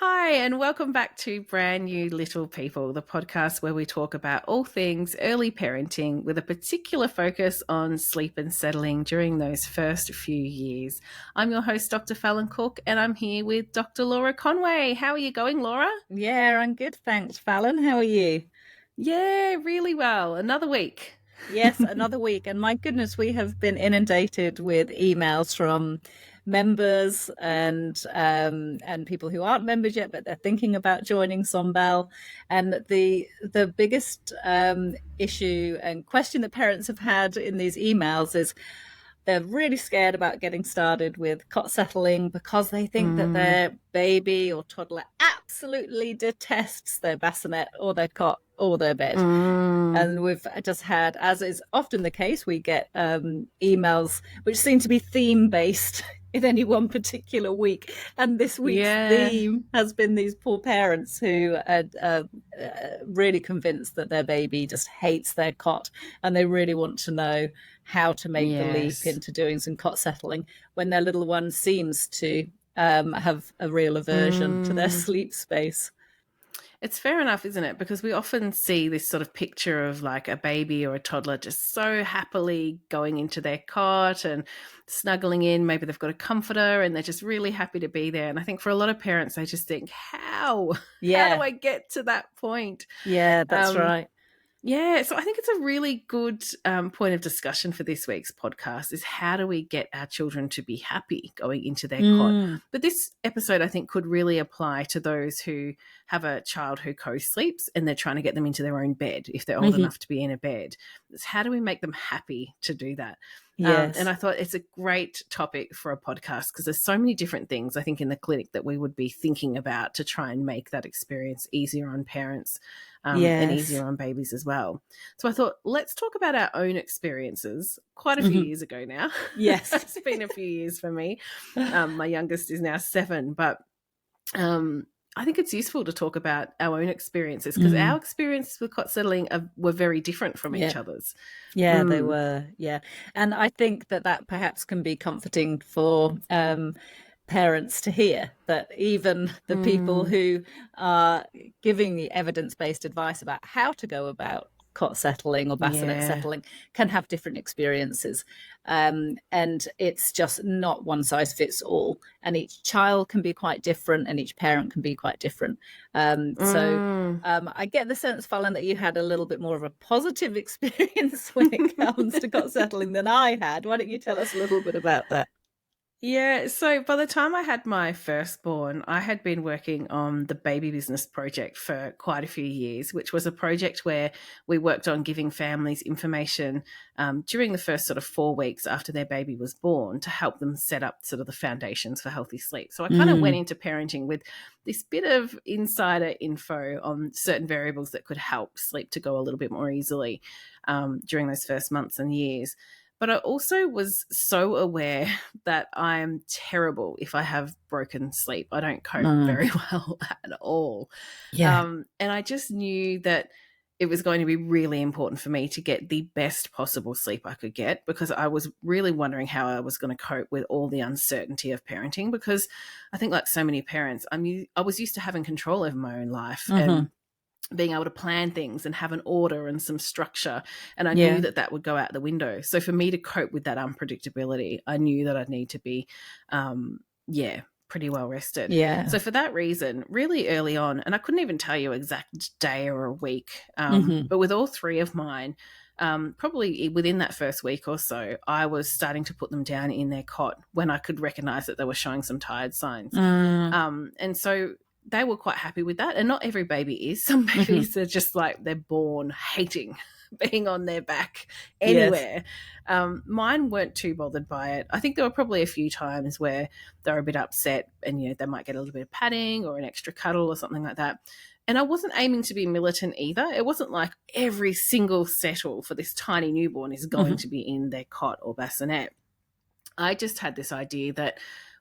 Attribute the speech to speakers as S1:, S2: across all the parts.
S1: Hi, and welcome back to Brand New Little People, the podcast where we talk about all things early parenting with a particular focus on sleep and settling during those first few years. I'm your host, Dr Fallon and I'm here with Dr Laura Conway. How are you going, Laura?
S2: Yeah, I'm good. Thanks, Fallon. How are you?
S1: Yeah, really well. Another week.
S2: Yes, another week. And my goodness, we have been inundated with emails from members and people who aren't members yet, but they're thinking about joining Sombel. And the biggest issue and question that parents have had in these emails is they're really scared about getting started with cot settling because they think that their baby or toddler absolutely detests their bassinet or their cot or their bed. And we've just had, as is often the case, we get emails which seem to be theme-based in any one particular week. And this week's theme has been these poor parents who are really convinced that their baby just hates their cot, and they really want to know how to make the leap into doing some cot settling when their little one seems to have a real aversion to their sleep space.
S1: It's fair enough, isn't it? Because we often see this sort of picture of like a baby or a toddler just so happily going into their cot and snuggling in. Maybe they've got a comforter and they're just really happy to be there. And I think for a lot of parents, they just think, how do I get to that point?
S2: Yeah, that's right.
S1: Yeah, so I think it's a really good point of discussion for this week's podcast is how do we get our children to be happy going into their cot? But this episode, I think, could really apply to those who have a child who co-sleeps and they're trying to get them into their own bed if they're old enough to be in a bed. It's how do we make them happy to do that?
S2: Yes.
S1: And I thought it's a great topic for a podcast because there's so many different things, I think, in the clinic that we would be thinking about to try and make that experience easier on parents and easier on babies as well. So I thought, let's talk about our own experiences quite a few years ago now.
S2: Yes.
S1: It's been a few years for me. My youngest is now 7, but I think it's useful to talk about our own experiences because our experiences with cot settling were very different from each other's.
S2: Yeah, they were. Yeah. And I think that perhaps can be comforting for parents to hear that even the people who are giving the evidence-based advice about how to go about cot settling or bassinet settling can have different experiences. And it's just not one size fits all. And each child can be quite different and each parent can be quite different. So I get the sense, Fallon, that you had a little bit more of a positive experience when it comes to cot settling than I had. Why don't you tell us a little bit about that?
S1: Yeah, so by the time I had my firstborn, I had been working on the Baby Business Project for quite a few years, which was a project where we worked on giving families information during the first sort of 4 weeks after their baby was born to help them set up sort of the foundations for healthy sleep. So I kind of went into parenting with this bit of insider info on certain variables that could help sleep to go a little bit more easily during those first months and years. But I also was so aware that I'm terrible if I have broken sleep. I don't cope very well at all.
S2: Yeah.
S1: And I just knew that it was going to be really important for me to get the best possible sleep I could get because I was really wondering how I was going to cope with all the uncertainty of parenting because I think like so many parents, I was used to having control over my own life and being able to plan things and have an order and some structure. And I knew that would go out the window. So for me to cope with that unpredictability, I knew that I'd need to be, pretty well rested.
S2: Yeah.
S1: So for that reason, really early on, and I couldn't even tell you exact day or a week, but with all 3 of mine, probably within that first week or so, I was starting to put them down in their cot when I could recognize that they were showing some tired signs. And so they were quite happy with that. And not every baby is. Some babies are just like they're born hating being on their back anywhere. Yes. Mine weren't too bothered by it. I think there were probably a few times where they were a bit upset and, they might get a little bit of padding or an extra cuddle or something like that. And I wasn't aiming to be militant either. It wasn't like every single settle for this tiny newborn is going to be in their cot or bassinet. I just had this idea that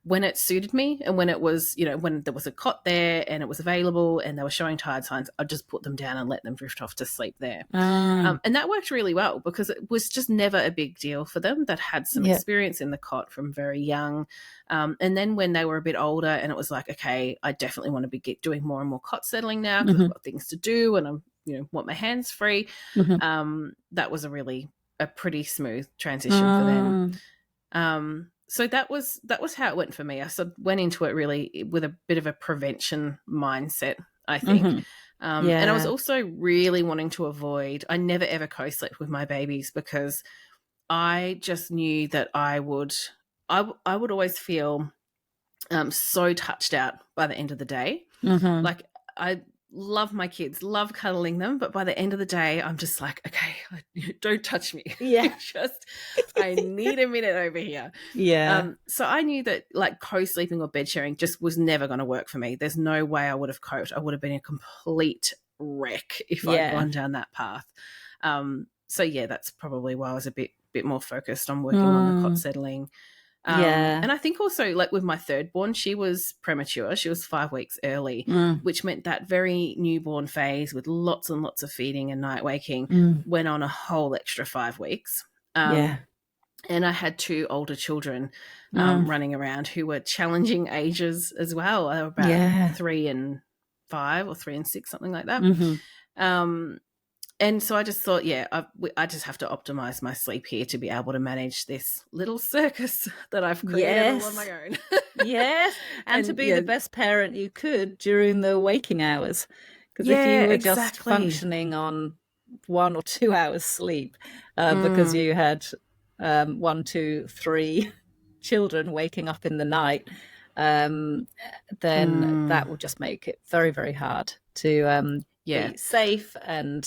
S1: when it suited me, and when it was, when there was a cot there and it was available and they were showing tired signs, I'd just put them down and let them drift off to sleep there. And that worked really well because it was just never a big deal for them. That had some experience in the cot from very young. And then when they were a bit older and it was like, okay, I definitely want to be doing more and more cot settling now because I've got things to do and I'm, want my hands free. That was a pretty smooth transition for them. So that was how it went for me. I sort of went into it really with a bit of a prevention mindset, I think. And I was also really wanting to avoid, I never ever co-slept with my babies because I just knew that I would always feel so touched out by the end of the day. Like, I love my kids, love cuddling them, but by the end of the day, I'm just like, okay, don't touch me.
S2: Yeah.
S1: I need a minute over here.
S2: Yeah.
S1: So I knew that like co-sleeping or bed sharing just was never going to work for me. There's no way I would have coped. I would have been a complete wreck if I'd gone down that path. So yeah, that's probably why I was a bit more focused on working on the cot settling. And I think also like with my third born, she was premature. She was 5 weeks early, which meant that very newborn phase with lots and lots of feeding and night waking went on a whole extra 5 weeks. And I had 2 older children running around who were challenging ages as well. They were about 3 and 5 or 3 and 6, something like that. And so I just thought, I just have to optimize my sleep here to be able to manage this little circus that I've created all on my own.
S2: And to be the best parent you could during the waking hours. Because if you were just functioning on 1 or 2 hours sleep because you had 1, 2, 3 children waking up in the night, then that will just make it very, very hard to be safe and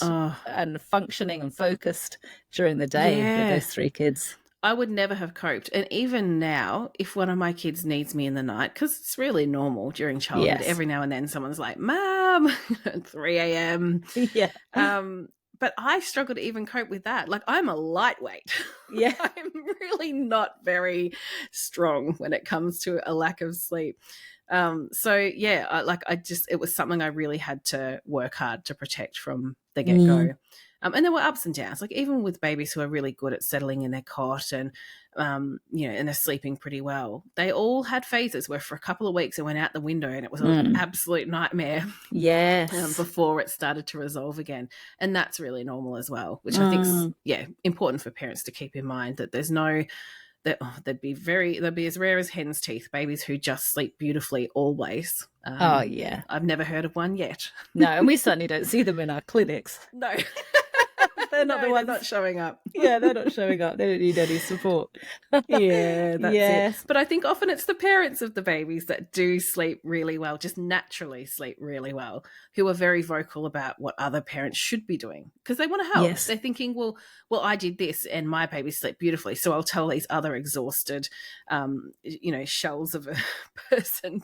S2: functioning and focused during the day with those 3 kids.
S1: I would never have coped. And even now, if one of my kids needs me in the night, because it's really normal during childhood, every now and then someone's like, Mom, at 3 a.m. But I struggle to even cope with that. Like, I'm a lightweight. I'm really not very strong when it comes to a lack of sleep. It was something I really had to work hard to protect from the get-go. And there were ups and downs, like even with babies who are really good at settling in their cot and, and they're sleeping pretty well. They all had phases where for a couple of weeks it went out the window and it was an absolute nightmare. Before it started to resolve again. And that's really normal as well, which I think is, important for parents to keep in mind that there's no... They'd be as rare as hen's teeth, babies who just sleep beautifully always. I've never heard of one yet.
S2: No, and we certainly don't see them in our clinics.
S1: No.
S2: They're not the ones
S1: not showing up.
S2: They're not showing up. They don't need any support.
S1: That's it. But I think often it's the parents of the babies that do sleep really well, just naturally sleep really well, who are very vocal about what other parents should be doing because they want to help. They're thinking, well, I did this and my baby slept beautifully, so I'll tell these other exhausted, shells of a person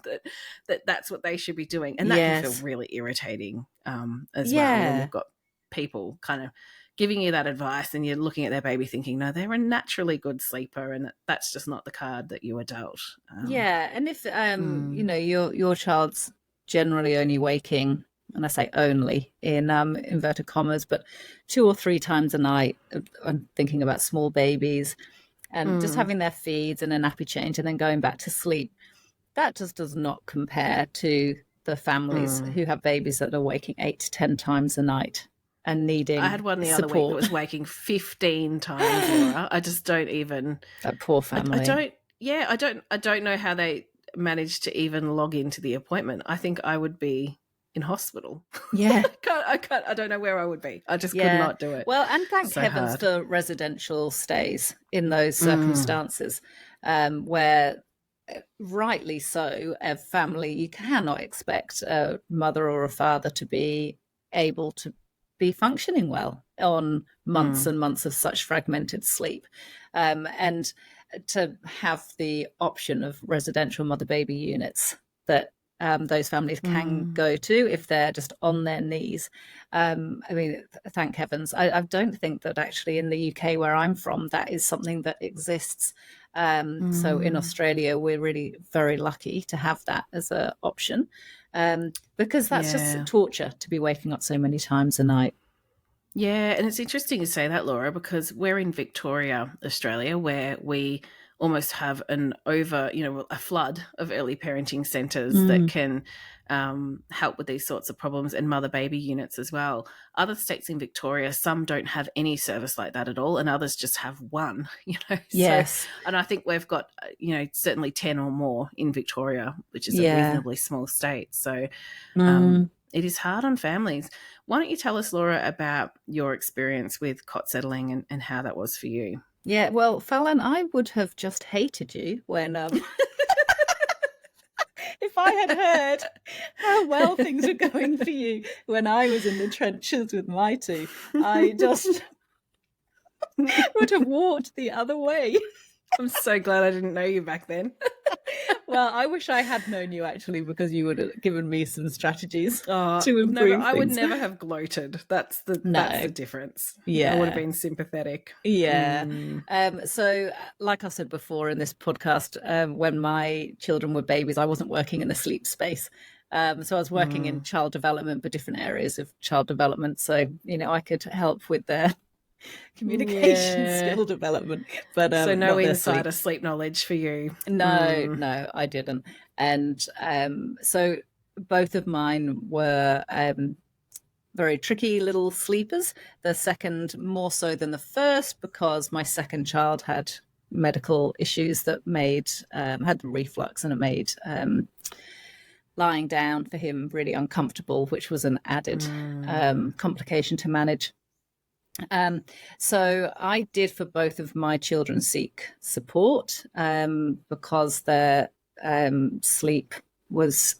S1: that's what they should be doing. And that can feel really irritating as well when you've got people kind of giving you that advice and you're looking at their baby thinking, no, they're a naturally good sleeper and that's just not the card that you were dealt.
S2: And if, your child's generally only waking, and I say only in inverted commas, but 2 or 3 times a night, I'm thinking about small babies and just having their feeds and a nappy change and then going back to sleep, that just does not compare to the families who have babies that are waking 8 to 10 times a night. And needing
S1: I had one the other week that was waking 15 times, Laura. I just don't even...
S2: That poor family.
S1: I don't know how they managed to even log into the appointment. I think I would be in hospital. I don't know where I would be. I just could not do it.
S2: Well, and thank heavens for residential stays in those circumstances where... rightly so, a family, you cannot expect a mother or a father to be able to be functioning well on months and months of such fragmented sleep. And to have the option of residential mother-baby units that those families can go to if they're just on their knees. I mean, thank heavens. I don't think that actually in the UK where I'm from, that is something that exists. So in Australia, we're really very lucky to have that as an option, because that's just torture to be waking up so many times a night.
S1: Yeah, and it's interesting to say that, Laura, because we're in Victoria, Australia, where we almost have a flood of early parenting centres that can help with these sorts of problems, and mother-baby units as well. Other states in Victoria, some don't have any service like that at all, and others just have one,
S2: Yes.
S1: So, and I think we've got, certainly 10 or more in Victoria, which is a reasonably small state. So it is hard on families. Why don't you tell us, Laura, about your experience with cot settling and how that was for you?
S2: Yeah, well, Fallon, I would have just hated you when if I had heard how well things were going for you when I was in the trenches with my two. I just would have walked the other way.
S1: I'm so glad I didn't know you back then.
S2: Well, I wish I had known you, actually, because you would have given me some strategies to improve things.
S1: I would never have gloated. That's the difference.
S2: Yeah.
S1: I would have been sympathetic.
S2: Yeah. So, like I said before in this podcast, when my children were babies, I wasn't working in the sleep space. So I was working in child development, but different areas of child development. So, I could help with their communication skill development, but
S1: so no insider sleep knowledge for you.
S2: No, I didn't. And so both of mine were very tricky little sleepers. The second more so than the first, because my second child had medical issues that made had reflux, and it made lying down for him really uncomfortable, which was an added complication to manage. So I did for both of my children seek support because their sleep was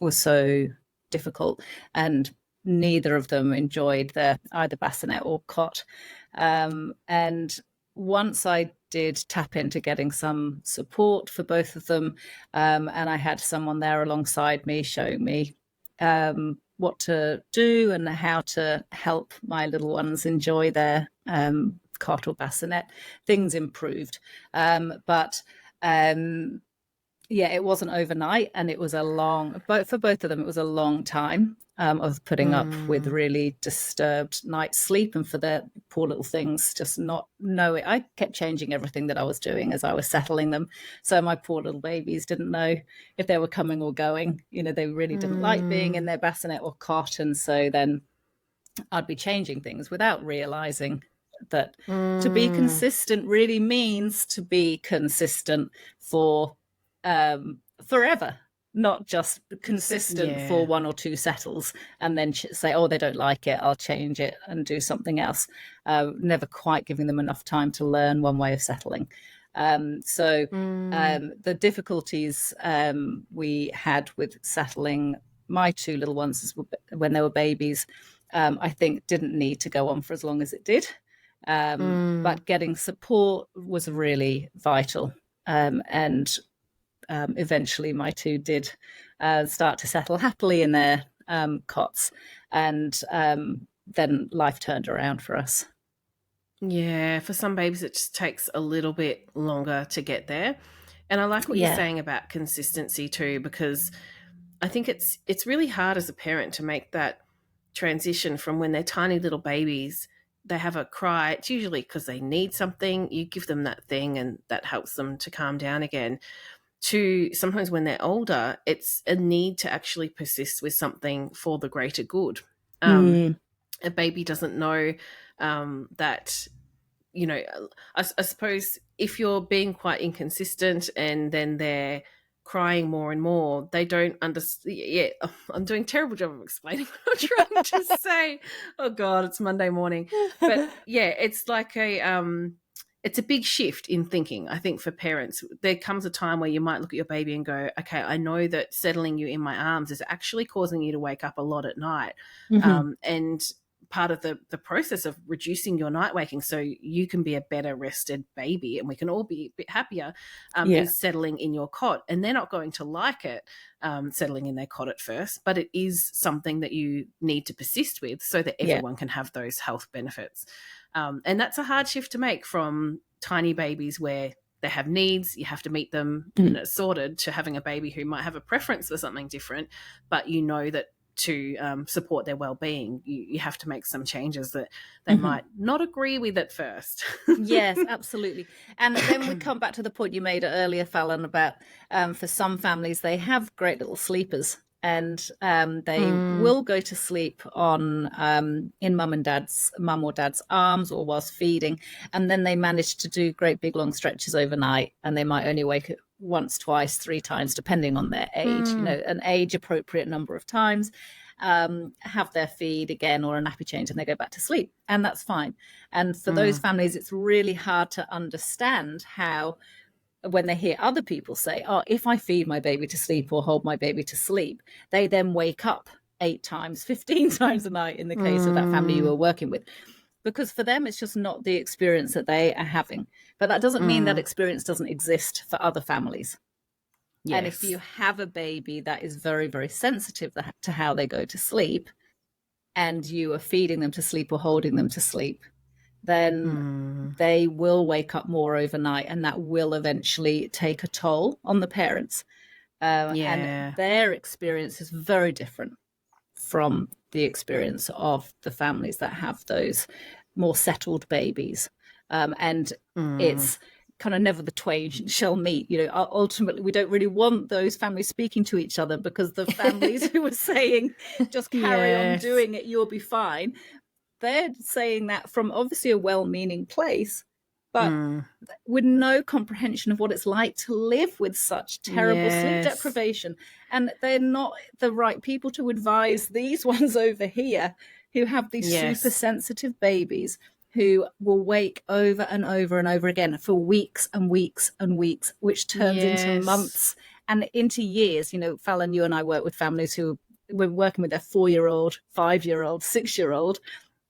S2: so difficult, and neither of them enjoyed either bassinet or cot. And once I did tap into getting some support for both of them, and I had someone there alongside me showing me what to do and how to help my little ones enjoy their cot or bassinet, things improved. But it wasn't overnight, and it was for both of them, it was a long time of putting up with really disturbed night's sleep, and for their poor little things just not knowing. I kept changing everything that I was doing as I was settling them. So my poor little babies didn't know if they were coming or going. They really didn't like being in their bassinet or cot. And so then I'd be changing things without realizing that to be consistent really means to be consistent for forever, not just consistent for one or two settles and then say, oh, they don't like it, I'll change it and do something else. Never quite giving them enough time to learn one way of settling. The difficulties we had with settling my two little ones when they were babies, I think didn't need to go on for as long as it did. But getting support was really vital. And eventually my two did start to settle happily in their cots, and then life turned around for us.
S1: Yeah, for some babies it just takes a little bit longer to get there. And I like what you're saying about consistency too, because I think it's really hard as a parent to make that transition from when they're tiny little babies, they have a cry. It's usually because they need something. You give them that thing and that helps them to calm down again. To sometimes when they're older, it's a need to actually persist with something for the greater good. A baby doesn't know that, I suppose if you're being quite inconsistent and then they're crying more and more, they don't understand. Yeah, I'm doing a terrible job of explaining what I'm trying to say. Oh God, it's Monday morning. But yeah, it's like it's a big shift in thinking, I think, for parents. There comes a time where you might look at your baby and go, okay, I know that settling you in my arms is actually causing you to wake up a lot at night. part of the process of reducing your night waking so you can be a better rested baby and we can all be a bit happier, is settling in your cot. And they're not going to like it, settling in their cot at first, but it is something that you need to persist with so that everyone can have those health benefits. And that's a hard shift to make from tiny babies where they have needs, you have to meet them and it's sorted, to having a baby who might have a preference for something different, but you know that to support their well-being, you have to make some changes that they might not agree with at first.
S2: Yes, absolutely. And then we come back to the point you made earlier, Fallon, about for some families, they have great little sleepers, and they will go to sleep on in mum or dad's arms or whilst feeding, and then they manage to do great big long stretches overnight, and they might only wake up once, twice, 3 times, depending on their age, an age appropriate number of times, have their feed again or a nappy change, and they go back to sleep, and that's fine. And for those families, it's really hard to understand how, when they hear other people say, oh, if I feed my baby to sleep or hold my baby to sleep, they then wake up 8 times, 15 times a night in the case of that family you were working with. Because for them, it's just not the experience that they are having. But that doesn't mean that experience doesn't exist for other families. Yes. And if you have a baby that is very, very sensitive to how they go to sleep, and you are feeding them to sleep or holding them to sleep, then they will wake up more overnight, and that will eventually take a toll on the parents. And their experience is very different from the experience of the families that have those more settled babies. And it's kind of never the twain shall meet. Ultimately, we don't really want those families speaking to each other, because the families who are saying, just carry on doing it, you'll be fine, they're saying that from obviously a well-meaning place, but with no comprehension of what it's like to live with such terrible sleep deprivation. And they're not the right people to advise these ones over here who have these super sensitive babies who will wake over and over and over again for weeks and weeks and weeks, which turns into months and into years. Fallon, you and I work with families who we're working with their 4-year-old, 5-year-old, 6-year-old,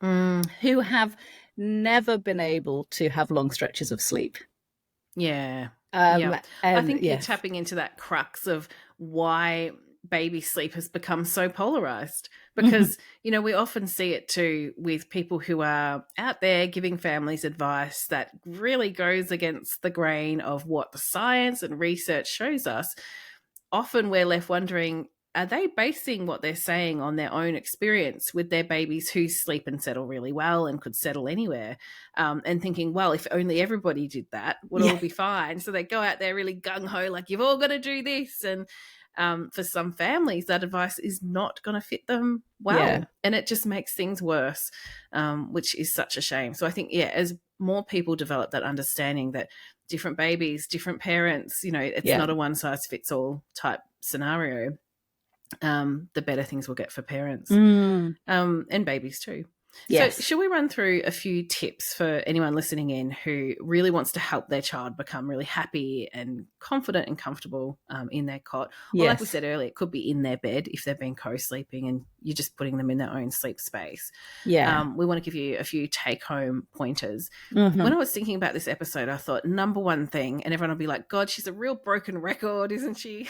S2: who have never been able to have long stretches of sleep.
S1: I think you're tapping into that crux of why baby sleep has become so polarized, because we often see it too with people who are out there giving families advice that really goes against the grain of what the science and research shows us. Often we're left wondering, are they basing what they're saying on their own experience with their babies who sleep and settle really well and could settle anywhere, and thinking, well, if only everybody did that, we'll all be fine. So they go out there really gung-ho, like, you've all got to do this. And for some families, that advice is not going to fit them well. And it just makes things worse, which is such a shame. So I think, as more people develop that understanding that different babies, different parents, it's not a one-size-fits-all type scenario, the better things will get for parents and babies too. Yes. So should we run through a few tips for anyone listening in who really wants to help their child become really happy and confident and comfortable in their cot? Or like we said earlier, it could be in their bed if they've been co-sleeping and you're just putting them in their own sleep space. We want to give you a few take-home pointers. When I was thinking about this episode, I thought, number one thing, and everyone will be like, God, she's a real broken record, isn't she?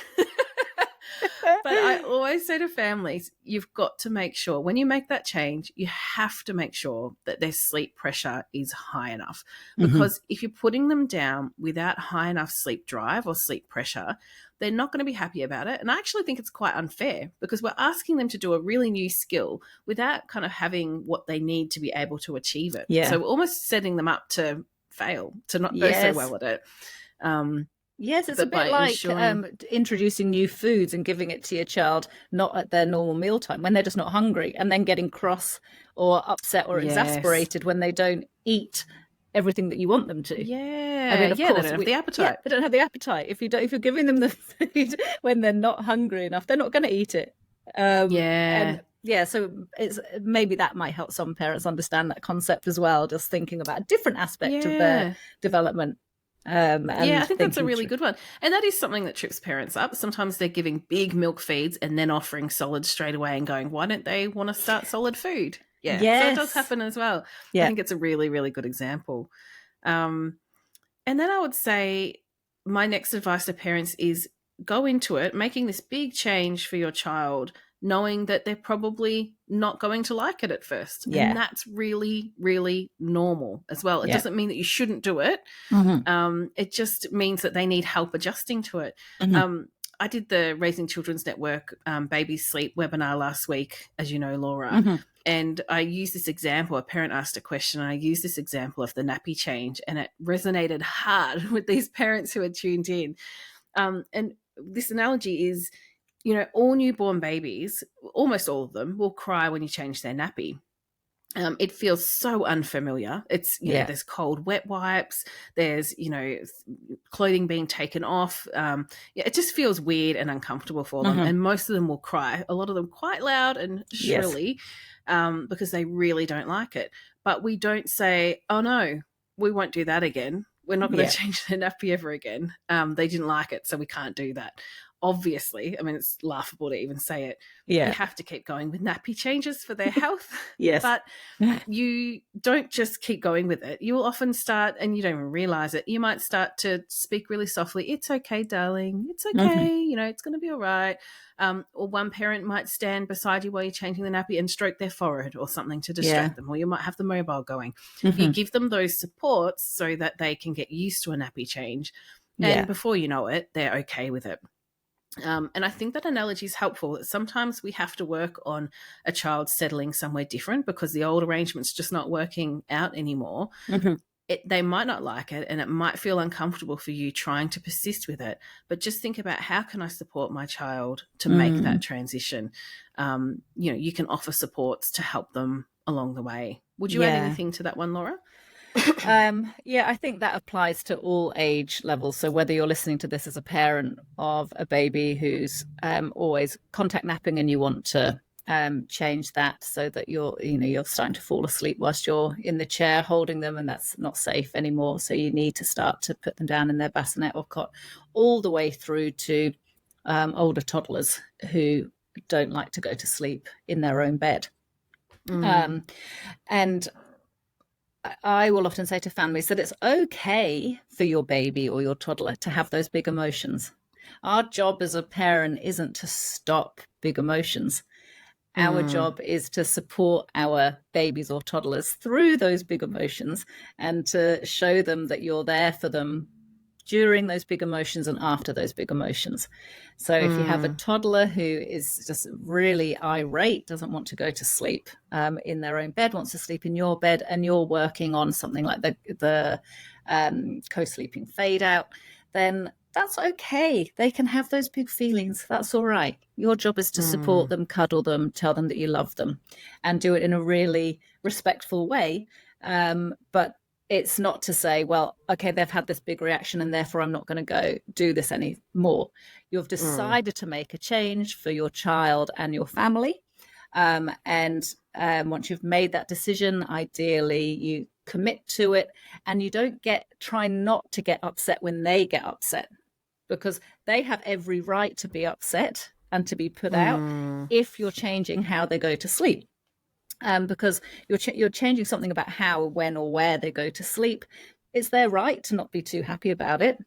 S1: But I always say to families, you've got to make sure when you make that change, you have to make sure that their sleep pressure is high enough. Because if you're putting them down without high enough sleep drive or sleep pressure, they're not going to be happy about it. And I actually think it's quite unfair, because we're asking them to do a really new skill without kind of having what they need to be able to achieve it. So we're almost setting them up to fail, to not go so well at it.
S2: Yes, it's a bit like introducing new foods and giving it to your child not at their normal mealtime when they're just not hungry, and then getting cross or upset or exasperated when they don't eat everything that you want them to. Of course,
S1: they don't have the appetite.
S2: They don't have the appetite. If you're giving them the food when they're not hungry enough, they're not going to eat it. So it's maybe that might help some parents understand that concept as well, just thinking about a different aspect of their development.
S1: I think that's a really good one. And that is something that trips parents up. Sometimes they're giving big milk feeds and then offering solids straight away and going, why don't they want to start solid food? Yeah, so it does
S2: Yes.
S1: happen as well. I
S2: Yeah.
S1: think it's a really, really good example. And then I would say my next advice to parents is go into it making this big change for your child, knowing that they're probably not going to like it at first. And
S2: Yeah.
S1: that's really, really normal as well. It
S2: Yeah.
S1: doesn't mean that you shouldn't do it. It just means that they need help adjusting to it. I did the Raising Children's Network Baby Sleep webinar last week, as you know, Laura. And I used this example. A parent asked a question, and I used this example of the nappy change, and it resonated hard with these parents who had tuned in. And this analogy is, all newborn babies, almost all of them, will cry when you change their nappy. It feels so unfamiliar. It's, there's cold wet wipes, there's, clothing being taken off. It just feels weird and uncomfortable for them. And most of them will cry, a lot of them quite loud and shrilly, because they really don't like it. But we don't say, oh no, we won't do that again. We're not going to change their nappy ever again. They didn't like it, so we can't do that. Obviously, I mean, it's laughable to even say it. You have to keep going with nappy changes for their health. But you don't just keep going with it. You will often start, and you don't even realize it, you might start to speak really softly. It's okay, darling. It's okay. It's going to be all right. Or one parent might stand beside you while you're changing the nappy and stroke their forehead or something to distract them. Or you might have the mobile going. You give them those supports so that they can get used to a nappy change. And before you know it, they're okay with it. And I think that analogy is helpful. Sometimes we have to work on a child settling somewhere different because the old arrangement's just not working out anymore. They might not like it, and it might feel uncomfortable for you trying to persist with it. But just think about, how can I support my child to make that transition? You can offer supports to help them along the way. Would you add anything to that one, Laura?
S2: I think that applies to all age levels. So whether you're listening to this as a parent of a baby who's always contact napping and you want to change that so that you're starting to fall asleep whilst you're in the chair holding them, and that's not safe anymore. So you need to start to put them down in their bassinet or cot, all the way through to older toddlers who don't like to go to sleep in their own bed. And I will often say to families that it's okay for your baby or your toddler to have those big emotions. Our job as a parent isn't to stop big emotions. Our job is to support our babies or toddlers through those big emotions and to show them that you're there for them during those big emotions and after those big emotions. So if you have a toddler who is just really irate, doesn't want to go to sleep in their own bed, wants to sleep in your bed, and you're working on something like the co-sleeping fade out, then that's okay. They can have those big feelings. That's all right. Your job is to support them, cuddle them, tell them that you love them, and do it in a really respectful way. But it's not to say, well, okay, they've had this big reaction and therefore I'm not going to go do this anymore. You've decided to make a change for your child and your family. And once you've made that decision, ideally you commit to it, and you try not to get upset when they get upset, because they have every right to be upset and to be put out if you're changing how they go to sleep. Because you're changing something about how, when, or where they go to sleep. It's their right to not be too happy about it,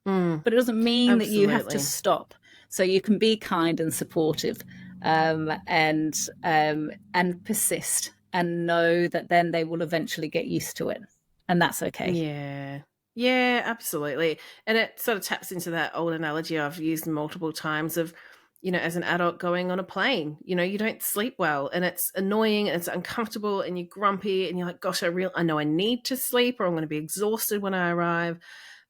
S2: but it doesn't mean that you have to stop. So you can be kind and supportive, and persist, and know that then they will eventually get used to it, and that's okay.
S1: Yeah, absolutely. And it sort of taps into that old analogy I've used multiple times of, as an adult going on a plane, you don't sleep well, and it's annoying and it's uncomfortable and you're grumpy and you're like, gosh, I know I need to sleep, or I'm going to be exhausted when I arrive.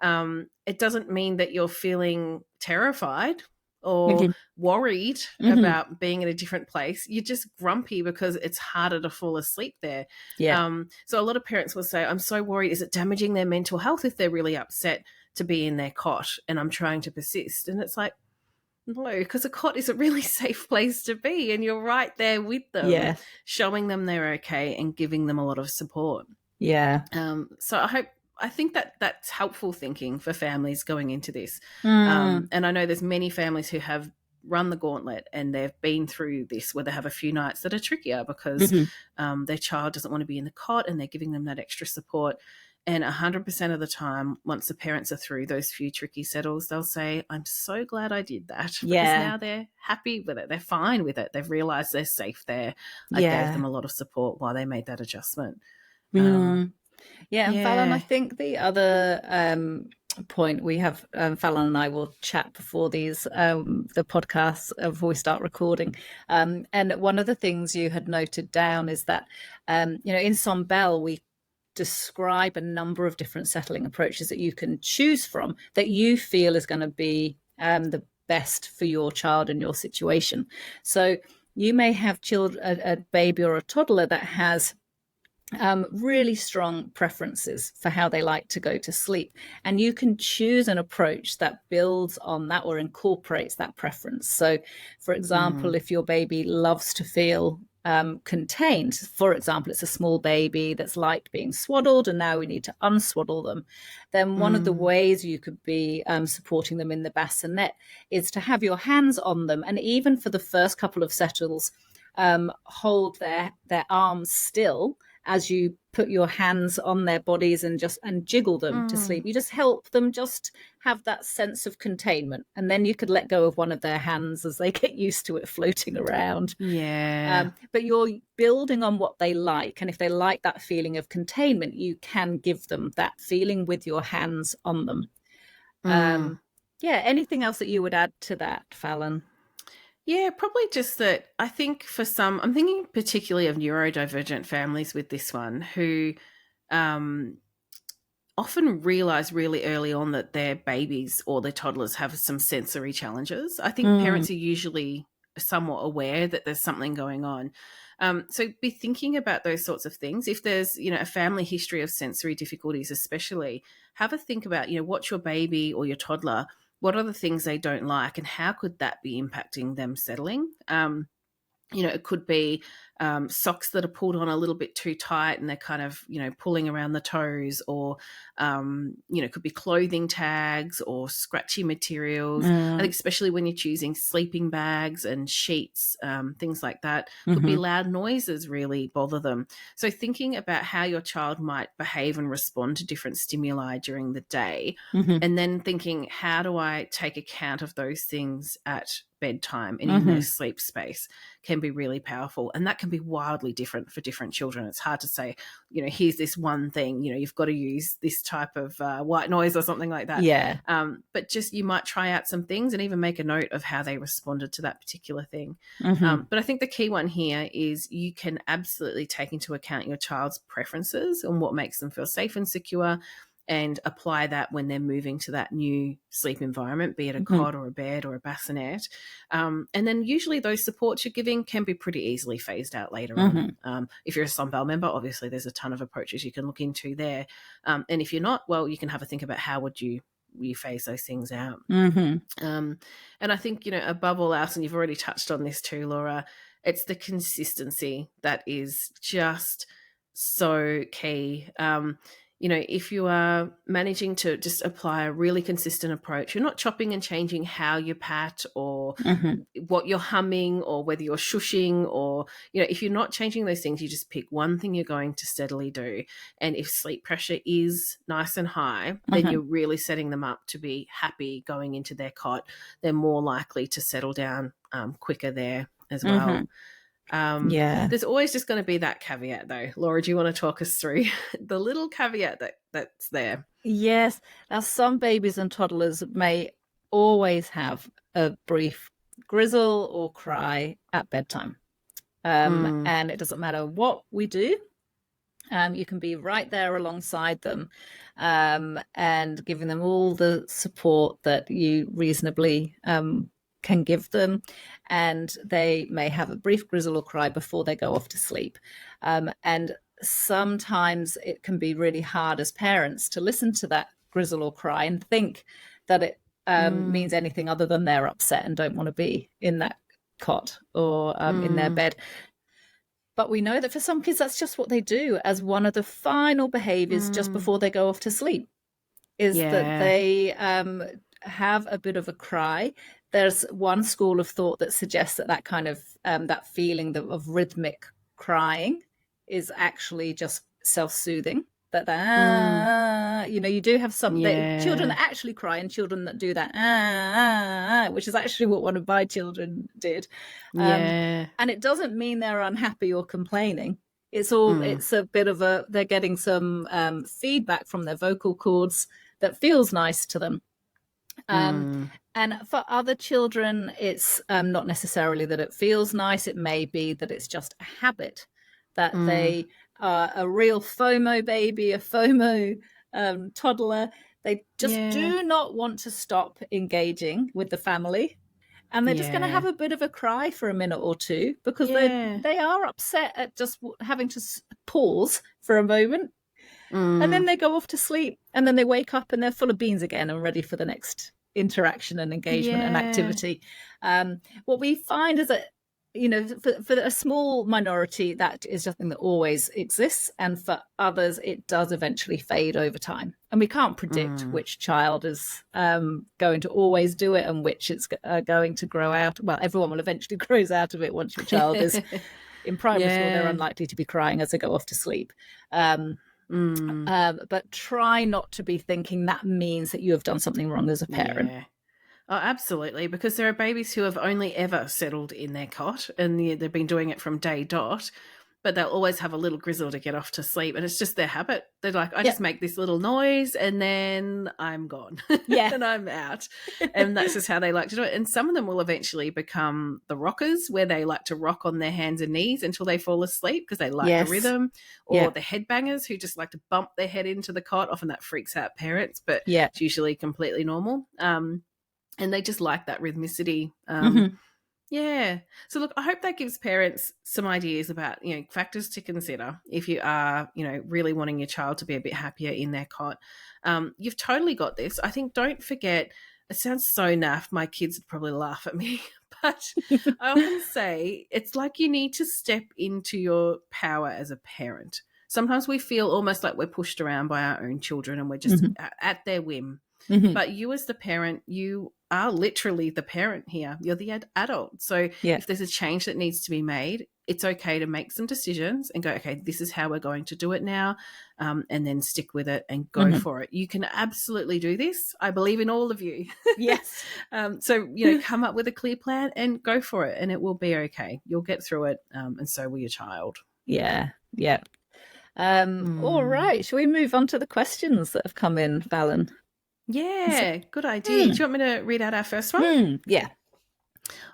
S1: It doesn't mean that you're feeling terrified or worried about being in a different place. You're just grumpy because it's harder to fall asleep there. So a lot of parents will say, I'm so worried, is it damaging their mental health if they're really upset to be in their cot and I'm trying to persist? And it's like, no, because a cot is a really safe place to be, and you're right there with them, showing them they're okay and giving them a lot of support. So I think that that's helpful thinking for families going into this. And I know there's many families who have run the gauntlet and they've been through this where they have a few nights that are trickier because their child doesn't want to be in the cot and they're giving them that extra support. And 100% of the time, once the parents are through those few tricky settles, they'll say, I'm so glad I did that. Because now they're happy with it. They're fine with it. They've realized they're safe there. I gave them a lot of support while they made that adjustment.
S2: And Fallon, I think the other point we have, Fallon and I will chat before these the podcasts before we start recording, and one of the things you had noted down is that in Sombel we describe a number of different settling approaches that you can choose from that you feel is going to be the best for your child and your situation. So you may have a baby or a toddler that has really strong preferences for how they like to go to sleep. And you can choose an approach that builds on that or incorporates that preference. So, for example, if your baby loves to feel contained, for example, it's a small baby that's liked being swaddled and now we need to unswaddle them, then one of the ways you could be supporting them in the bassinet is to have your hands on them. And even for the first couple of settles, hold their arms still as you put your hands on their bodies and jiggle them to sleep. You just help them just have that sense of containment. And then you could let go of one of their hands as they get used to it floating around. But you're building on what they like. And if they like that feeling of containment, you can give them that feeling with your hands on them. Anything else that you would add to that, Fallon?
S1: Yeah, probably just that I think for some, I'm thinking particularly of neurodivergent families with this one who often realize really early on that their babies or their toddlers have some sensory challenges. I think parents are usually somewhat aware that there's something going on. So be thinking about those sorts of things. If there's, a family history of sensory difficulties, especially, have a think about, what's your baby or your toddler, what are the things they don't like and how could that be impacting them settling? It could be socks that are pulled on a little bit too tight and they're kind of, pulling around the toes, or, it could be clothing tags or scratchy materials. I think especially when you're choosing sleeping bags and sheets, things like that, could be loud noises really bother them. So thinking about how your child might behave and respond to different stimuli during the day, and then thinking, how do I take account of those things at bedtime and in their sleep space, can be really powerful. And that can be wildly different for different children. It's hard to say, here's this one thing, you've got to use this type of white noise or something like that. But just you might try out some things and even make a note of how they responded to that particular thing. But I think the key one here is you can absolutely take into account your child's preferences and what makes them feel safe and secure, and apply that when they're moving to that new sleep environment, be it a cot or a bed or a bassinet. And then usually those supports you're giving can be pretty easily phased out later on. If you're a Sombel member, obviously there's a ton of approaches you can look into there. And if you're not, well, you can have a think about how would you phase those things out. And I think, above all else, and you've already touched on this too, Laura, it's the consistency that is just so key. If you are managing to just apply a really consistent approach, you're not chopping and changing how you pat or what you're humming or whether you're shushing, or, if you're not changing those things, you just pick one thing you're going to steadily do. And if sleep pressure is nice and high, then you're really setting them up to be happy going into their cot. They're more likely to settle down quicker there as well. There's always just going to be that caveat though. Laura, do you want to talk us through the little caveat that's there?
S2: Yes. Now, some babies and toddlers may always have a brief grizzle or cry at bedtime. And it doesn't matter what we do. You can be right there alongside them and giving them all the support that you reasonably can give them, and they may have a brief grizzle or cry before they go off to sleep. And sometimes it can be really hard as parents to listen to that grizzle or cry and think that it means anything other than they're upset and don't want to be in that cot or in their bed. But we know that for some kids, that's just what they do as one of the final behaviors just before they go off to sleep, is that they have a bit of a cry. there's one school of thought that suggests that that kind of that feeling of rhythmic crying is actually just self-soothing. You know, you do have some children that actually cry and children that do that, which is actually what one of my children did. And it doesn't mean they're unhappy or complaining. It's a bit of they're getting some feedback from their vocal cords that feels nice to them. And for other children, it's not necessarily that it feels nice. It may be that it's just a habit, that they are a real FOMO baby, a FOMO toddler. They just do not want to stop engaging with the family. And they're just going to have a bit of a cry for a minute or two because they are upset at just having to pause for a moment. And then they go off to sleep, and then they wake up and they're full of beans again and ready for the next interaction and engagement and activity. What we find is that, you know, for a small minority, that is something that always exists. And for others, it does eventually fade over time. And we can't predict which child is going to always do it and which is going to grow out. Well, everyone will eventually grow out of it once your child is in primary school. They're unlikely to be crying as they go off to sleep. But try not to be thinking that means that you have done something wrong as a parent.
S1: Oh, absolutely, because there are babies who have only ever settled in their cot and they've been doing it from day dot, but they'll always have a little grizzle to get off to sleep, and it's just their habit. They're like, I just make this little noise and then I'm gone. And I'm out. And that's just how they like to do it. And some of them will eventually become the rockers, where they like to rock on their hands and knees until they fall asleep because they like the rhythm, or the headbangers who just like to bump their head into the cot. Often that freaks out parents, but it's usually completely normal. And they just like that rhythmicity. So look, I hope that gives parents some ideas about, you know, factors to consider if you are, you know, really wanting your child to be a bit happier in their cot. You've totally got this. I think don't forget, it sounds so naff, my kids would probably laugh at me, but I often say it's like you need to step into your power as a parent. Sometimes we feel almost like we're pushed around by our own children and we're just at their whim. But you as the parent, you are literally the parent here. You're the adult. So if there's a change that needs to be made, it's okay to make some decisions and go, okay, this is how we're going to do it now, and then stick with it and go for it. You can absolutely do this. I believe in all of you.
S2: Yes.
S1: So, you know, come up with a clear plan and go for it, and it will be okay. You'll get through it, and so will your child.
S2: All right. Shall we move on to the questions that have come in, Fallon?
S1: Yeah, good idea. Do you want me to read out our first one?
S2: Yeah.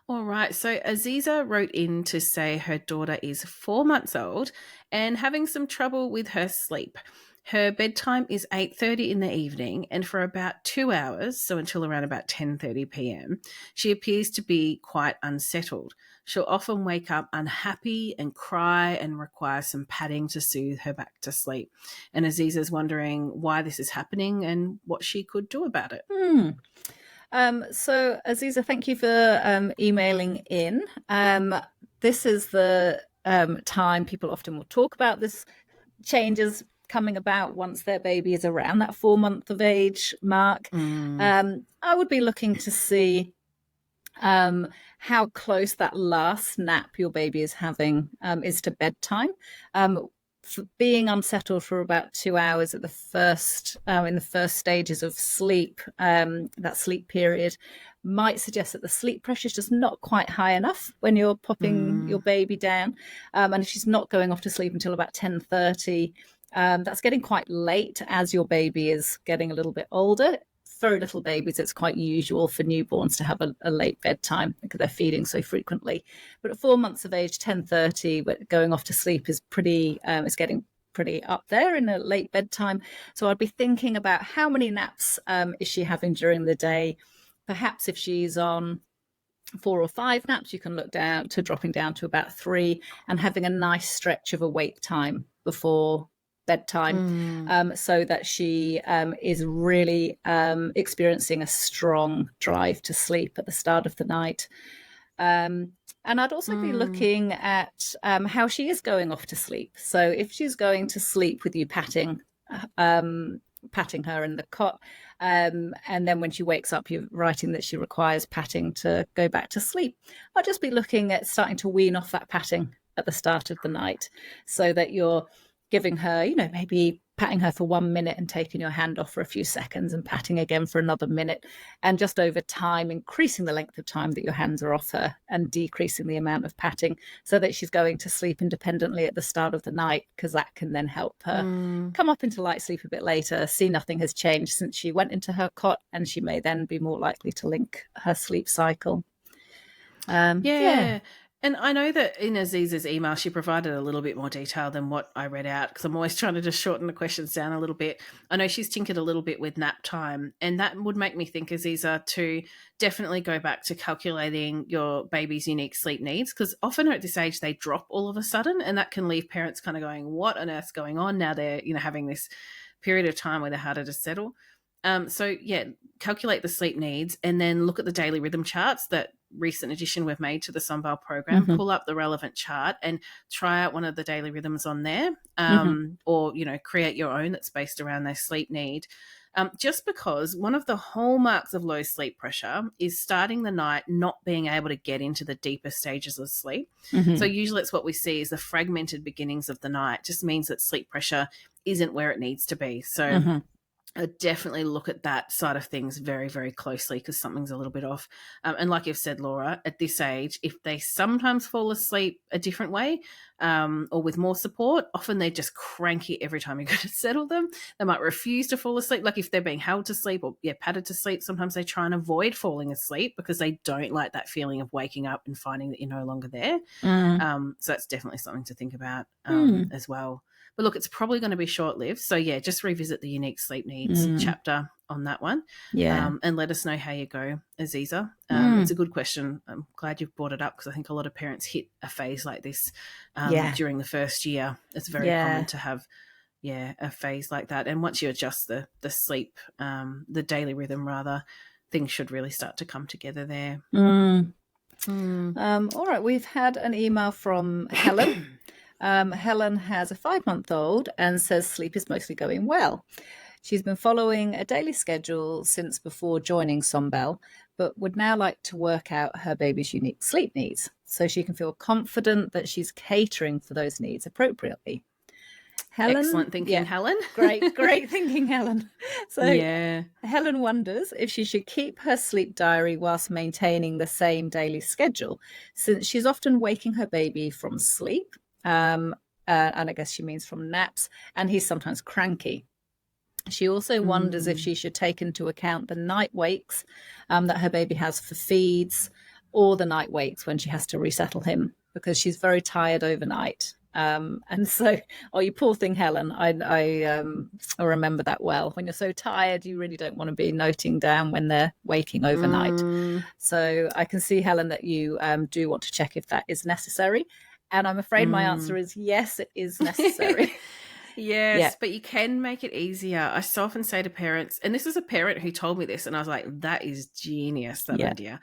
S1: All right. So Aziza wrote in to say her daughter is 4 months old and having some trouble with her sleep. Her bedtime is 8:30 in the evening, and for about 2 hours, so until around about 10:30 p.m., she appears to be quite unsettled. She'll often wake up unhappy and cry and require some patting to soothe her back to sleep. And Aziza's wondering why this is happening and what she could do about it.
S2: So Aziza, thank you for emailing in. This is the time people often will talk about this changes coming about once their baby is around that 4 month of age mark. I would be looking to see how close that last nap your baby is having is to bedtime. For being unsettled for about 2 hours at the first in the first stages of sleep, that sleep period might suggest that the sleep pressure is just not quite high enough when you're popping your baby down, and if she's not going off to sleep until about 10:30, that's getting quite late as your baby is getting a little bit older. For little babies, it's quite usual for newborns to have a late bedtime because they're feeding so frequently. But at 4 months of age, 10:30, going off to sleep is it's getting pretty up there in a late bedtime. So I'd be thinking about how many naps is she having during the day. Perhaps if she's on 4 or 5 naps, you can look down to dropping down to about 3 and having a nice stretch of awake time before bedtime, so that she is really experiencing a strong drive to sleep at the start of the night. And I'd also be looking at how she is going off to sleep. So if she's going to sleep with you patting patting her in the cot. And then when she wakes up, you're writing that she requires patting to go back to sleep. I'll just be looking at starting to wean off that patting at the start of the night, so that you're giving her, maybe patting her for 1 minute and taking your hand off for a few seconds and patting again for another minute. And just over time, increasing the length of time that your hands are off her and decreasing the amount of patting, so that she's going to sleep independently at the start of the night, because that can then help her come up into light sleep a bit later, see nothing has changed since she went into her cot, and she may then be more likely to link her sleep cycle.
S1: Yeah. And I know that in Aziza's email, she provided a little bit more detail than what I read out, because I'm always trying to just shorten the questions down a little bit. I know she's tinkered a little bit with nap time, and that would make me think, Aziza, to definitely go back to calculating your baby's unique sleep needs, because often at this age they drop all of a sudden, and that can leave parents kind of going, what on earth's going on? Now they're, having this period of time where they're harder to settle. Calculate the sleep needs, and then look at the daily rhythm charts that recent addition we've made to the Sunbell program. Pull up the relevant chart and try out one of the daily rhythms on there, or create your own that's based around their sleep need. Just because one of the hallmarks of low sleep pressure is starting the night not being able to get into the deeper stages of sleep. So usually it's what we see is the fragmented beginnings of the night. Just means that sleep pressure isn't where it needs to be. So I definitely look at that side of things very, very closely, because something's a little bit off. And like you've said, Laura, at this age, if they sometimes fall asleep a different way, or with more support, often they're just cranky every time you go to settle them. They might refuse to fall asleep. Like if they're being held to sleep or patted to sleep, sometimes they try and avoid falling asleep because they don't like that feeling of waking up and finding that you're no longer there. So that's definitely something to think about as well. But look, it's probably going to be short-lived. So, just revisit the unique sleep needs chapter on that one. And let us know how you go, Aziza. It's a good question. I'm glad you've brought it up, because I think a lot of parents hit a phase like this during the first year. It's very common to have, a phase like that. And once you adjust the sleep, the daily rhythm rather, things should really start to come together there.
S2: All right, we've had an email from Helen. Helen has a 5-month-old and says sleep is mostly going well. She's been following a daily schedule since before joining Sunbell, but would now like to work out her baby's unique sleep needs so she can feel confident that she's catering for those needs appropriately. Helen,
S1: excellent thinking, Helen.
S2: Great thinking, Helen. So Helen wonders if she should keep her sleep diary whilst maintaining the same daily schedule, since she's often waking her baby from sleep. And I guess she means from naps, and he's sometimes cranky. She also wonders if she should take into account the night wakes that her baby has for feeds, or the night wakes when she has to resettle him, because she's very tired overnight. And so, you poor thing, Helen, I remember that well. When you're so tired, you really don't want to be noting down when they're waking overnight. So I can see, Helen, that you do want to check if that is necessary. And I'm afraid my answer is yes, it is necessary.
S1: Yes, but you can make it easier. I so often say to parents, and this is a parent who told me this, and I was like, that is genius, that idea.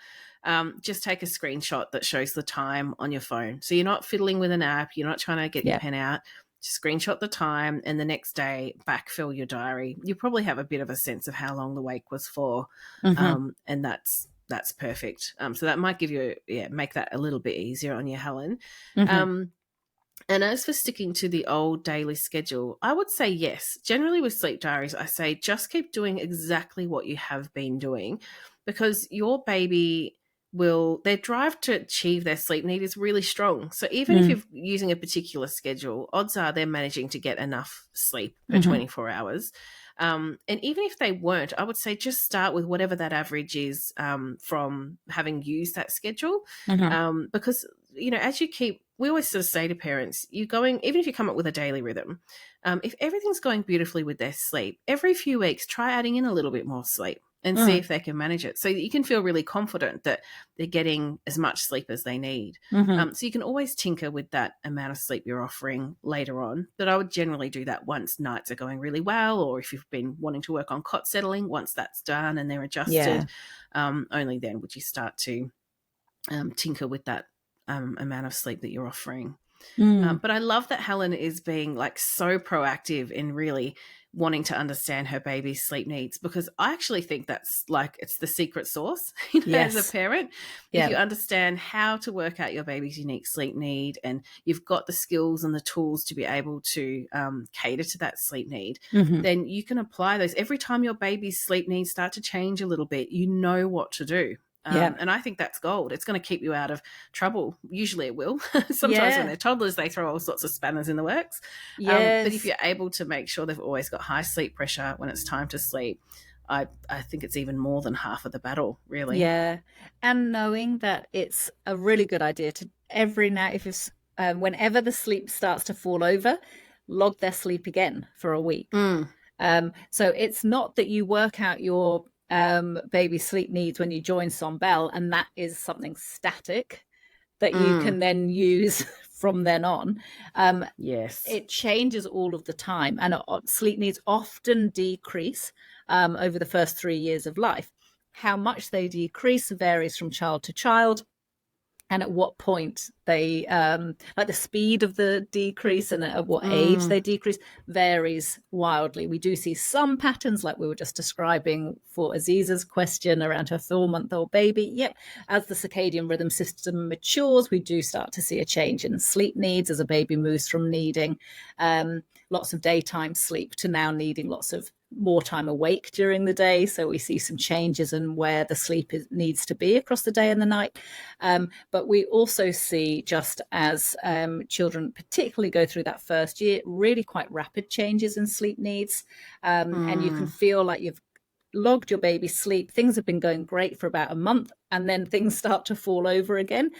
S1: Just take a screenshot that shows the time on your phone. So you're not fiddling with an app. You're not trying to get your pen out. Just screenshot the time, and the next day backfill your diary. You probably have a bit of a sense of how long the wake was for, and that's perfect. So that might give you, make that a little bit easier on you, Helen. And as for sticking to the old daily schedule, I would say yes. Generally with sleep diaries, I say just keep doing exactly what you have been doing, because your baby their drive to achieve their sleep need is really strong. So even if you're using a particular schedule, odds are they're managing to get enough sleep per 24 hours. And even if they weren't, I would say just start with whatever that average is from having used that schedule. Because, as you we always sort of say to parents, even if you come up with a daily rhythm, if everything's going beautifully with their sleep, every few weeks, try adding in a little bit more sleep and see if they can manage it, so that you can feel really confident that they're getting as much sleep as they need. So you can always tinker with that amount of sleep you're offering later on. But I would generally do that once nights are going really well, or if you've been wanting to work on cot settling, once that's done and they're adjusted, only then would you start to tinker with that amount of sleep that you're offering.
S2: Mm.
S1: But I love that Helen is being like so proactive in really wanting to understand her baby's sleep needs, because I actually think that's like it's the secret sauce, as a
S2: Yes.
S1: parent. If
S2: Yeah.
S1: you understand how to work out your baby's unique sleep need, and you've got the skills and the tools to be able to cater to that sleep need, then you can apply those. Every time your baby's sleep needs start to change a little bit, you know what to do.
S2: Yeah.
S1: And I think that's gold. It's going to keep you out of trouble. Usually it will. Sometimes when
S2: Yeah.
S1: they're toddlers, they throw all sorts of spanners in the works. But if
S2: Yes.
S1: you're able to make sure they've always got high sleep pressure when it's time to sleep, I think it's even more than half of the battle, really.
S2: Yeah. And knowing that it's a really good idea to every now, if it's whenever the sleep starts to fall over, log their sleep again for a week. So it's not that you work out your baby sleep needs when you join Sombel, and that is something static that you can then use from then on.
S1: Yes.
S2: It changes all of the time, and sleep needs often decrease over the first 3 years of life. How much they decrease varies from child to child, and at what point they like the speed of the decrease and at what age they decrease varies wildly. We do see some patterns like we were just describing for Aziza's question around her 4-month-old baby. Yep, as the circadian rhythm system matures, we do start to see a change in sleep needs as a baby moves from needing lots of daytime sleep to now needing lots of more time awake during the day. So we see some changes in where the sleep needs to be across the day and the night. But we also see, just as children particularly go through that first year, really quite rapid changes in sleep needs. And you can feel like you've logged your baby's sleep. Things have been going great for about a month, and then things start to fall over again.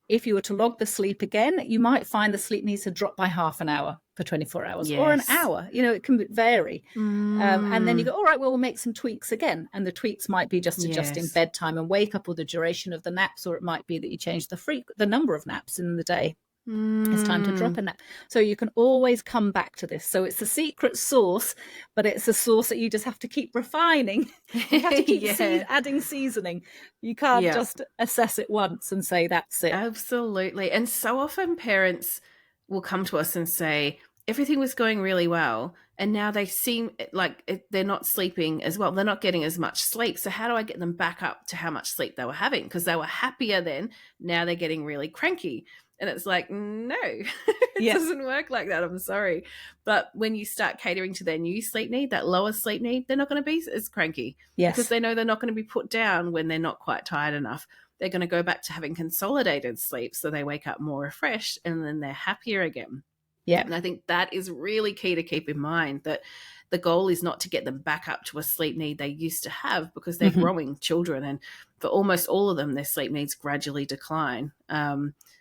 S2: If you were to log the sleep again, you might find the sleep needs to drop by half an hour for 24 hours or an
S1: Yes.
S2: hour. It can vary. And then you go, all right, well, we'll make some tweaks again. And the tweaks might be just adjusting
S1: Yes.
S2: bedtime and wake up, or the duration of the naps, or it might be that you change the number of naps in the day. It's time to drop a nap. So you can always come back to this. So it's a secret sauce, but it's a sauce that you just have to keep refining. You have to keep adding seasoning. You can't just assess it once and say that's it.
S1: Absolutely. And so often parents will come to us and say, everything was going really well, and now they seem like they're not sleeping as well. They're not getting as much sleep. So how do I get them back up to how much sleep they were having? Because they were happier then. Now they're getting really cranky. And it's like, no, it doesn't work like that. I'm sorry. But when you start catering to their new sleep need, that lower sleep need, they're not going to be as cranky.
S2: Yes.
S1: Because they know they're not going to be put down when they're not quite tired enough. They're going to go back to having consolidated sleep, so they wake up more refreshed, and then they're happier again.
S2: Yeah.
S1: And I think that is really key to keep in mind, that the goal is not to get them back up to a sleep need they used to have, because they're growing children, and for almost all of them, their sleep needs gradually decline.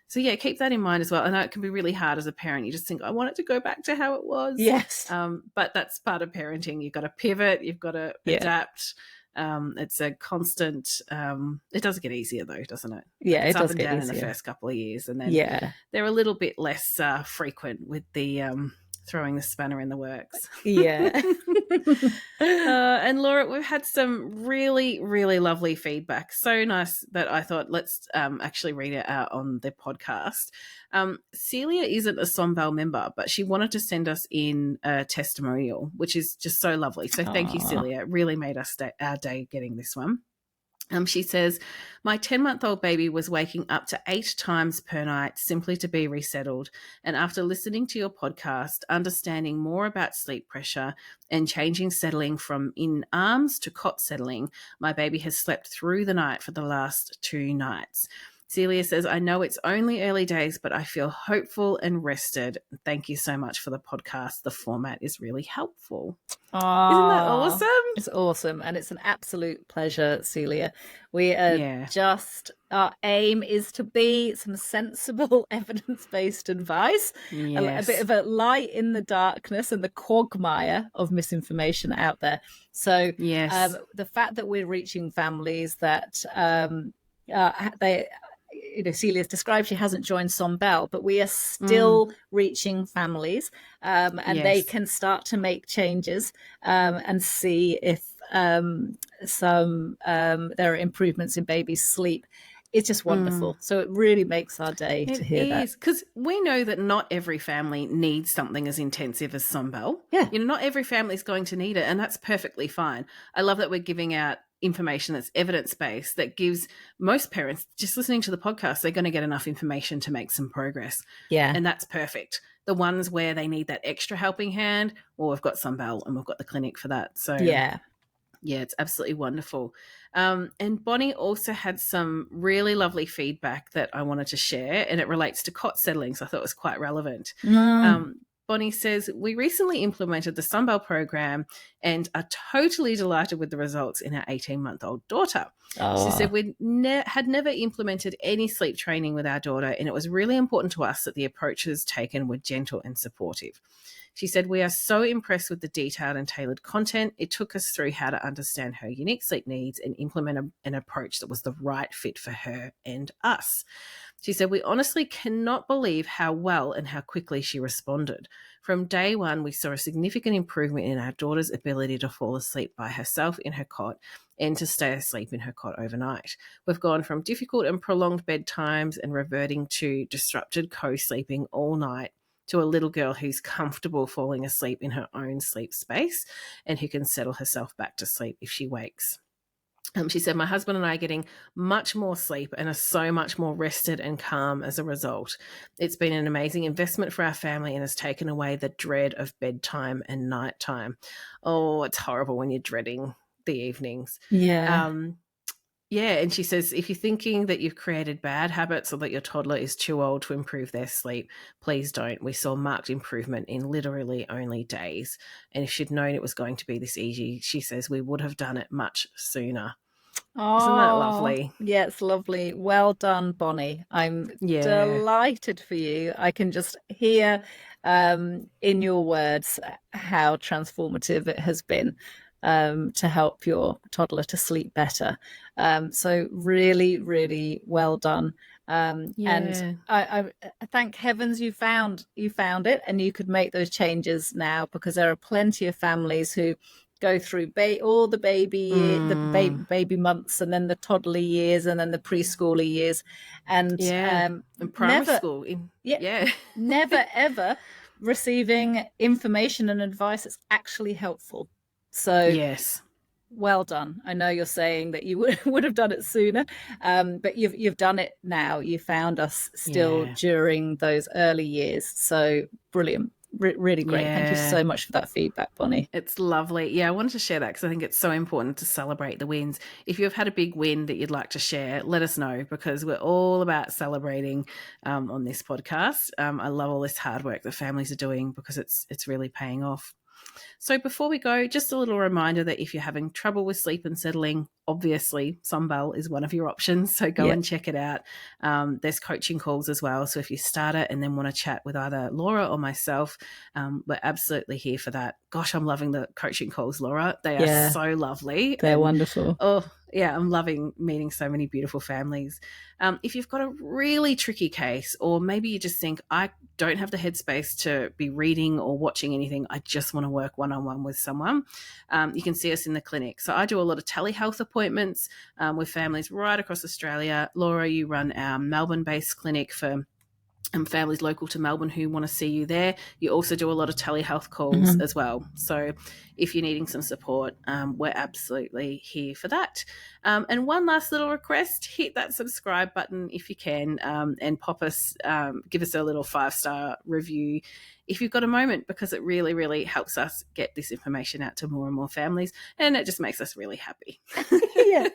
S1: So yeah, keep that in mind as well. I know it can be really hard as a parent. You just think, I want it to go back to how it was.
S2: Yes.
S1: But that's part of parenting. You've got to pivot. You've got to adapt. It's a constant. It does get easier though, doesn't it?
S2: Yeah,
S1: it's
S2: it
S1: up
S2: does
S1: and
S2: get
S1: down
S2: easier
S1: in the first couple of years, and then they're a little bit less frequent with the throwing the spanner in the works.
S2: Yeah.
S1: And Laura, we've had some really, really lovely feedback. So nice that I thought let's actually read it out on the podcast. Celia isn't a Sombel member, but she wanted to send us in a testimonial, which is just so lovely. So thank you, Celia. It really made us our day getting this one. She says, my 10-month-old baby was waking up to 8 times per night simply to be resettled. And after listening to your podcast, understanding more about sleep pressure and changing settling from in arms to cot settling, my baby has slept through the night for the last 2 nights. Celia says, I know it's only early days, but I feel hopeful and rested. Thank you so much for the podcast. The format is really helpful. Isn't that awesome?
S2: It's awesome. And it's an absolute pleasure, Celia. We are our aim is to be some sensible evidence-based advice, a bit of a light in the darkness and the quagmire of misinformation out there. So the fact that we're reaching families that Celia's described she hasn't joined Sombel, but we are still reaching families, and they can start to make changes and see if there are improvements in baby's sleep. it's just wonderful. So it really makes our day to
S1: It
S2: hear that.
S1: is, because we know that not every family needs something as intensive as Sunbell.
S2: Yeah.
S1: Not every family is going to need it, and that's perfectly fine. I love that we're giving out information that's evidence-based, that gives most parents, just listening to the podcast, they're going to get enough information to make some progress.
S2: Yeah.
S1: And that's perfect. The ones where they need that extra helping hand, well, we've got Sunbell and we've got the clinic for that. So
S2: yeah,
S1: it's absolutely wonderful. And Bonnie also had some really lovely feedback that I wanted to share, and it relates to cot settling, so I thought it was quite relevant. Bonnie says, we recently implemented the Sunbell program and are totally delighted with the results in our 18-month-old daughter. She said we had never implemented any sleep training with our daughter, and it was really important to us that the approaches taken were gentle and supportive. She said, we are so impressed with the detailed and tailored content. It took us through how to understand her unique sleep needs and implement an approach that was the right fit for her and us. She said, we honestly cannot believe how well and how quickly she responded. From day one, we saw a significant improvement in our daughter's ability to fall asleep by herself in her cot and to stay asleep in her cot overnight. We've gone from difficult and prolonged bedtimes and reverting to disrupted co-sleeping all night to a little girl who's comfortable falling asleep in her own sleep space and who can settle herself back to sleep if she wakes. She said, my husband and I are getting much more sleep and are so much more rested and calm as a result. It's been an amazing investment for our family and has taken away the dread of bedtime and nighttime. Oh, it's horrible when you're dreading the evenings. And she says, if you're thinking that you've created bad habits or that your toddler is too old to improve their sleep, please don't. We saw marked improvement in literally only days. And if she'd known it was going to be this easy, she says, we would have done it much sooner. Isn't that lovely?
S2: Yeah, it's lovely. Well done, Bonnie. I'm delighted for you. I can just hear in your words how transformative it has been to help your toddler to sleep better. So really, really well done. And I thank heavens you found it and you could make those changes now, because there are plenty of families who go through all the baby months, and then the toddler years, and then the preschooler years, and
S1: primary school.
S2: Never ever receiving information and advice that's actually helpful. So
S1: yes,
S2: well done. I know you're saying that you would have done it sooner, but you've done it now. You found us still during those early years. So brilliant. Really great. Thank you so much for that feedback, Bonnie.
S1: It's lovely. I wanted to share that because I think it's so important to celebrate the wins. If you've had a big win that you'd like to share, let us know, because we're all about celebrating on this podcast. I love all this hard work that families are doing, because it's really paying off. So before we go, just a little reminder that if you're having trouble with sleep and settling, obviously Sunbell is one of your options. So go and check it out. There's coaching calls as well. So if you start it and then want to chat with either Laura or myself, we're absolutely here for that. Gosh, I'm loving the coaching calls, Laura. They are so lovely.
S2: They're wonderful.
S1: Oh, yeah, I'm loving meeting so many beautiful families. If you've got a really tricky case, or maybe you just think, I don't have the headspace to be reading or watching anything, I just want to work one-on-one with someone, you can see us in the clinic. So I do a lot of telehealth appointments with families right across Australia. Laura, you run our Melbourne-based clinic for families local to Melbourne who want to see you there. You also do a lot of telehealth calls as well. So if you're needing some support, we're absolutely here for that. And one last little request, hit that subscribe button if you can, and give us a little 5-star review if you've got a moment, because it really, really helps us get this information out to more and more families, and it just makes us really happy.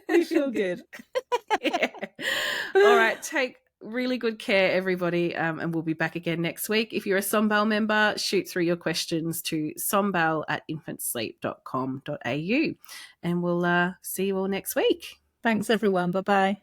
S2: We feel good.
S1: All right, take really good care, everybody, and we'll be back again next week. If you're a Sunbell member, shoot through your questions to sunbell@infantsleep.com.au, and we'll see you all next week.
S2: Thanks, everyone. Bye-bye.